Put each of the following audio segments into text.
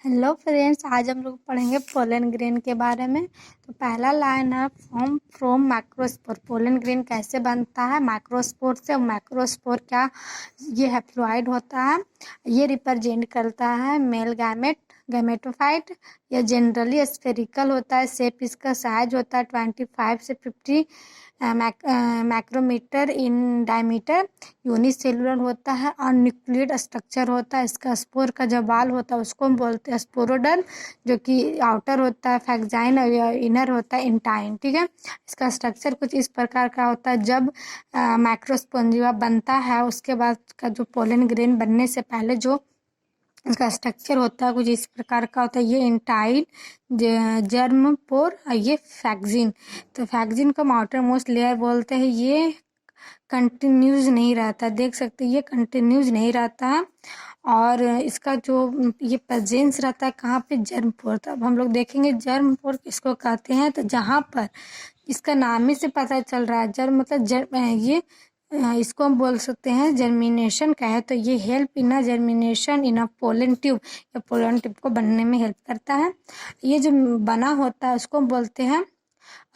Hello friends, आज हम लोग पढ़ेंगे पोलन ग्रेन के बारे में। तो पहला लाइन है फॉर्म फ्रॉम मैक्रोस्पोर। पोलन ग्रेन कैसे बनता है? मैक्रोस्पोर से। मैक्रोस्पोर क्या? ये हैप्लॉइड होता है। ये रिप्रेजेंट करता है मेल गैमेटोफाइट। यह जनरली स्फेरिकल होता है। शेप इसका साइज होता है 25 से 50 मैक्रोमीटर इन डायमीटर। यूनिसेलुलर होता है और न्यूक्लियड स्ट्रक्चर होता है। इसका स्पोर का जो बाल होता है उसको हम बोलते हैं स्पोरोडर्म, जो कि आउटर होता है फैक्जाइन और इनर होता है इंटाइन। ठीक है, इसका स्ट्रक्चर कुछ इस प्रकार का होता है। जब मैक्रोस्पोंजिया बनता है उसके बाद का जो पोलन ग्रेन बनने से पहले जो इसका स्ट्रक्चर होता है कुछ इस प्रकार का होता है। ये इंटाइन, जर्म पोर और ये फैक्जिन। तो फैक्जिन को हम आउटर मोस्ट लेयर बोलते हैं। ये कंटिन्यूज नहीं रहता, देख सकते हैं ये कंटिन्यूज नहीं रहता है। और इसका जो ये प्रेजेंस रहता है कहाँ पे? जर्म पोर। तो अब हम लोग देखेंगे जर्म पोर किसको कहते हैं। तो जहाँ पर इसका नाम ही से पता चल रहा है, जर्म मतलब ये इसको हम बोल सकते हैं जर्मिनेशन का है। तो ये help in germination in pollen tube, या पोलन ट्यूब को बनने में हेल्प करता है। ये जो बना होता है उसको हम बोलते हैं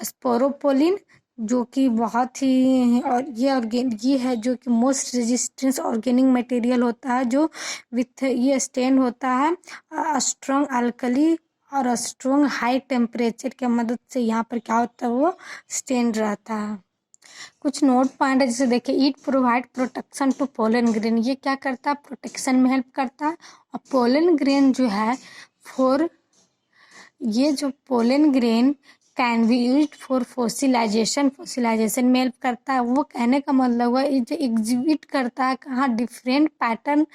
स्पोरोपोलिन, जो कि बहुत ही और ये है जो कि मोस्ट रेजिस्टेंस ऑर्गेनिक मटेरियल होता है, जो विथ ये स्टेन होता है स्ट्रॉन्ग अल्कली और स्ट्रॉन्ग हाई टेम्परेचर की मदद से यहाँ पर क्या होता है वो स्टेन रहता है। कुछ नोट पॉइंट है, जैसे देखिए it provide protection to pollen grain. ये क्या करता है? प्रोटेक्शन में हेल्प करता है। और पोलन ग्रेन जो है फॉर ये जो pollen grain can be use for fossilisation में हेल्प करता है। वो कहने का मतलब हुआ ये जो एग्जिबिट करता है कहाँ different pattern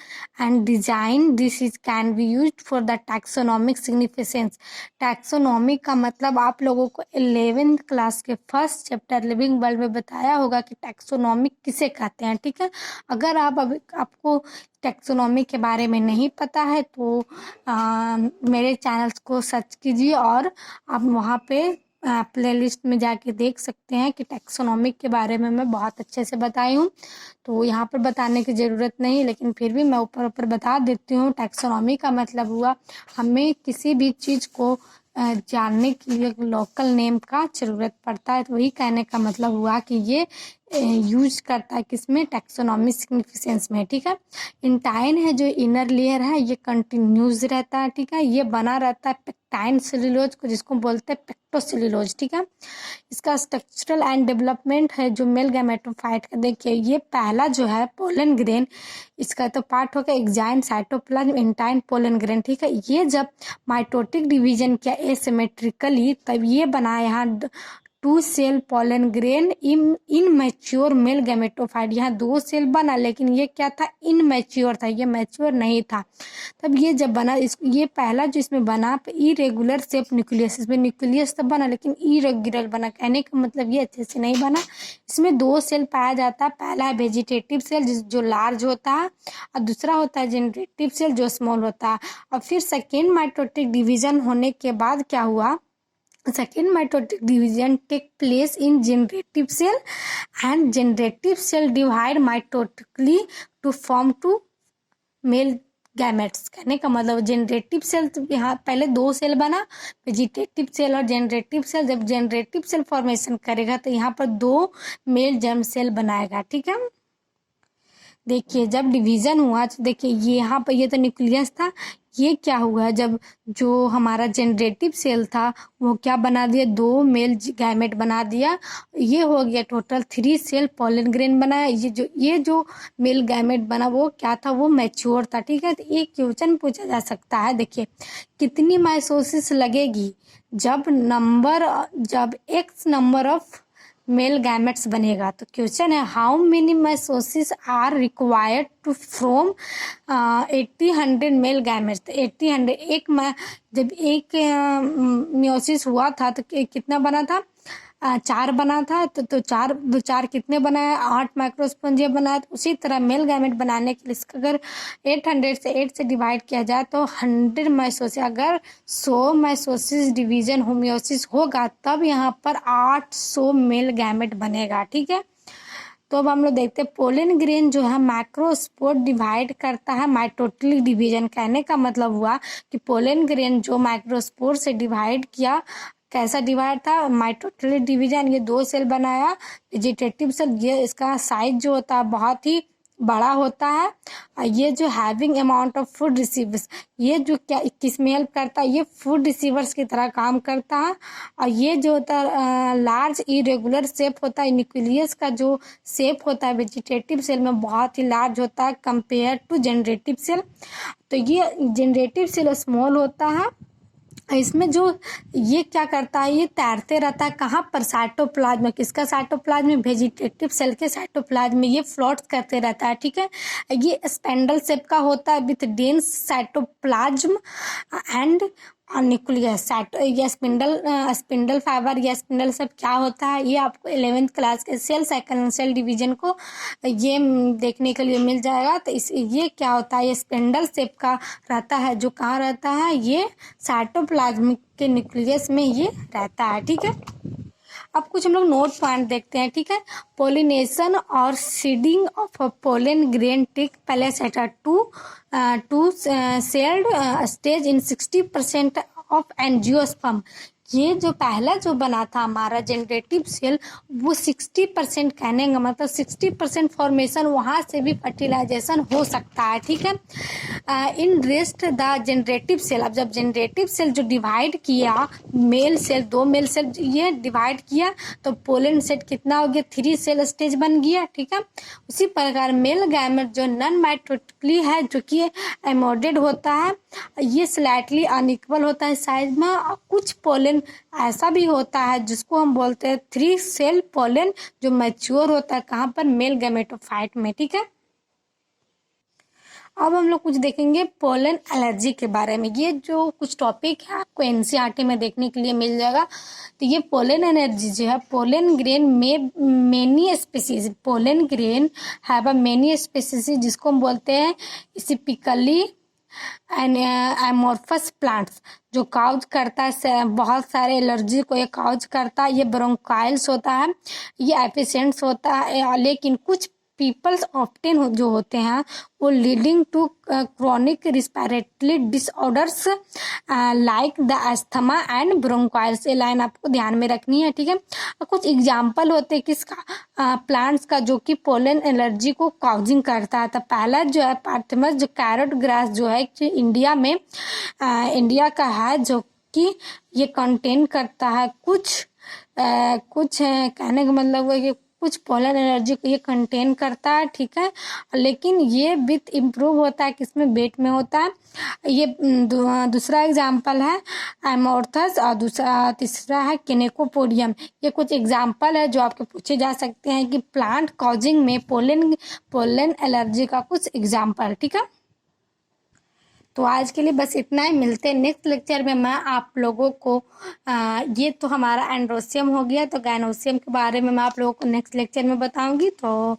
and design. This is can be use for the taxonomic significance. Taxonomy का मतलब आप लोगों को 11th क्लास के फर्स्ट चैप्टर लिविंग वर्ल्ड में बताया होगा कि टैक्सोनॉमिक किसे कहते हैं। ठीक है, अगर आपको टैक्सोनॉमी के बारे में नहीं पता है तो मेरे चैनल को सर्च कीजिए और आप वहाँ पे प्लेलिस्ट में जाके देख सकते हैं कि टैक्सोनॉमी के बारे में मैं बहुत अच्छे से बताई हूँ। तो यहाँ पर बताने की ज़रूरत नहीं, लेकिन फिर भी मैं ऊपर ऊपर बता देती हूँ। टैक्सोनॉमी का मतलब हुआ हमें किसी भी चीज़ को जानने के लिए लोकल नेम का ज़रूरत पड़ता है। तो वही कहने का मतलब हुआ कि ये यूज करता है किसमें? टैक्सोनॉमी सिग्निफिकेंस में। ठीक है, इंटाइन है जो इनर लेयर है ये कंटिन्यूज रहता है। ठीक है, ये बना रहता है पेक्टाइन सेल्यूलोज को, जिसको बोलते हैं पेक्टोसेल्यूलोज। ठीक है, इसका स्ट्रक्चरल एंड डेवलपमेंट है जो मेल गैमेटोफाइट का। देखिए ये पहला जो है पोलन ग्रेन, इसका तो पार्ट होगा exine cytoplasm intine pollen grain. ठीक है, ये जब माइटोटिक डिवीजन किया एसिमेट्रिकली तब ये बना यहाँ 2 cell pollen grain in mature male gametophyte. यहाँ 2 सेल बना, लेकिन ये क्या था? इनमैच्योर था, ये मैच्योर नहीं था। तब ये जब बना ये पहला जो इसमें बना इरेगुलर शेप न्यूक्लियस, इसमें न्यूक्लियस तब बना लेकिन इरेगुलर बना। कहने का मतलब ये अच्छे से नहीं बना। इसमें 2 सेल पाया जाता है। पहला है वेजिटेटिव सेल जो लार्ज होता है, और दूसरा होता है जनरेटिव सेल जो स्मॉल होता है। और फिर सेकेंड माइटोटिक डिवीजन होने के बाद क्या हुआ? Second mitotic division take place in generative cell, and generative cell divide mitotically to form two male gametes। कहने का मतलब जनरेटिव सेल यहाँ पहले 2 सेल बना, वेजिटेटिव सेल और जनरेटिव सेल। जब जनरेटिव सेल फॉर्मेशन करेगा तो यहाँ पर 2 मेल जर्म सेल बनाएगा। ठीक है, देखिए जब डिवीज़न हुआ तो देखिए ये यहाँ पर ये तो न्यूक्लियस था। ये क्या हुआ? जब जो हमारा जनरेटिव सेल था वो क्या बना दिया? 2 मेल गैमेट बना दिया। ये हो गया टोटल 3 सेल पोलन ग्रेन बनाया। ये जो मेल गैमेट बना वो क्या था? वो मैच्योर था। ठीक है, तो एक क्वेश्चन पूछा जा सकता है। देखिए कितनी माइटोसिस लगेगी जब x number of male gametes बनेगा? तो क्वेश्चन है how many mitosis are required to from 80-100 male gametes. तो 80-100 जब एक मियोसिस हुआ था तो कितना बना था? 4 बना था। तो 4 कितने बनाया? 8 माइक्रोस्पोंजिया बनाया। तो उसी तरह मेल गैमेट बनाने के लिए इसका अगर 8 से डिवाइड किया जाए तो 100 माइटोसिस, अगर 100 माइटोसिस डिवीजन होमियोसिस होगा तब यहाँ पर 800 मेल गैमेट बनेगा। ठीक है, तो अब हम लोग देखते हैं पोलन ग्रेन जो है माइक्रोस्पोर डिवाइड करता है माइटोटिक डिवीजन। कहने का मतलब हुआ कि पोलन ग्रेन जो माइक्रोस्पोर से डिवाइड किया, कैसा डिवाइड था, माइटोटिक डिवीजन। ये 2 सेल बनाया वेजिटेटिव सेल। ये इसका साइज जो होता है बहुत ही बड़ा होता है। ये जो having amount of food receivers, ये जो क्या किस में हेल्प करता है, ये फूड रिसीवर्स की तरह काम करता है। और ये जो होता है लार्ज इरेगुलर शेप होता है। न्यूक्लियस का जो शेप होता है वेजिटेटिव सेल में बहुत ही लार्ज होता है कंपेयर टू जनरेटिव सेल। तो ये जनरेटिव सेल स्मॉल होता है। इसमें जो ये क्या करता है, ये तैरते रहता है कहाँ पर, साइटोप्लाज्म। किसका साइटोप्लाज्म? वेजिटेटिव सेल के साइटोप्लाज्म में ये फ्लोट करते रहता है। ठीक है, ये स्पेंडल शेप का होता है with dense cytoplasm and nucleus. ये स्पिंडल फाइबर या स्पिंडल शेप क्या होता है, ये आपको 11th क्लास के सेल साइकिल सेल डिवीजन को ये देखने के लिए मिल जाएगा। तो ये क्या होता है, ये स्पिंडल शेप का रहता है, जो कहाँ रहता है, ये साइटोप्लाज्म के न्यूक्लियस में ये रहता है। ठीक है, अब कुछ हम लोग नोट पॉइंट देखते हैं। ठीक है, पोलिनेशन और seeding of pollen grain take place at two celled stage in 60% of angiosperm. ये जो पहला जो बना था हमारा जनरेटिव सेल, वो 60%, कहने का मतलब 60% फॉर्मेशन वहाँ से भी फर्टिलाइजेशन हो सकता है। ठीक है, in rest the generative cell. अब जब जनरेटिव सेल जो डिवाइड किया, मेल सेल 2 मेल सेल ये डिवाइड किया, तो पोलन सेट कितना हो गया, 3 सेल स्टेज बन गया। ठीक है, उसी प्रकार मेल गैमेट जो नॉन माइटोटिकली है, जो कि एमोडेड होता है, ये स्लाइटली अनइक्वल होता है साइज में। और कुछ पोलन ऐसा भी होता है जिसको हम बोलते हैं 3 सेल पोलन, जो मैच्योर होता है कहाँ पर, मेल गैमेटोफाइट में। ठीक है, अब हम लोग कुछ देखेंगे पोलन एलर्जी के बारे में। ये जो कुछ टॉपिक है आपको एनसीईआरटी में देखने के लिए मिल जाएगा। तो ये पोलन एलर्जी जो है, पोलन ग्रेन में many species, pollen grain have a many species, जिसको हम बोलते हैं स्पिकली एमोर्फस प्लांट्स, जो काउज करता है बहुत सारे एलर्जी को ये काउज करता है। ये ब्रोंकाइल्स होता है, ये एफिशिएंट्स होता है। लेकिन कुछ पीपल्स ऑफ्टेन जो होते हैं वो leading to chronic respiratory disorders like the asthma and bronchioles. ये लाइन आपको ध्यान में रखनी है। ठीक है, कुछ एग्जाम्पल होते हैं किसका, प्लांट्स का, जो कि पोलन एलर्जी को काउजिंग करता है। तो पहला जो है पार्थमस, जो कैरेट ग्रास जो है कि इंडिया में इंडिया का है, जो कि ये कंटेन करता है कुछ कहने का मतलब है कि कुछ पोलन एनर्जी को ये कंटेन करता है। ठीक है, लेकिन ये विथ इम्प्रूव होता है किसमें, वेट में होता है। ये दूसरा एग्जाम्पल है एमोर्थस, और तीसरा है किनेकोपोडियम। ये कुछ एग्जाम्पल है जो आपके पूछे जा सकते हैं कि प्लांट कॉजिंग में पोलन एलर्जी का कुछ एग्जाम्पल। ठीक है, तो आज के लिए बस इतना ही। मिलते हैं नेक्स्ट लेक्चर में। मैं आप लोगों को ये तो हमारा एंड्रोसियम हो गया, तो गायनोसियम के बारे में मैं आप लोगों को नेक्स्ट लेक्चर में बताऊंगी। तो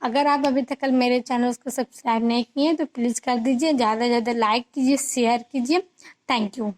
अगर आप अभी तक मेरे चैनल को सब्सक्राइब नहीं किए तो प्लीज़ कर दीजिए, ज़्यादा से ज़्यादा लाइक कीजिए, शेयर कीजिए। Thank you.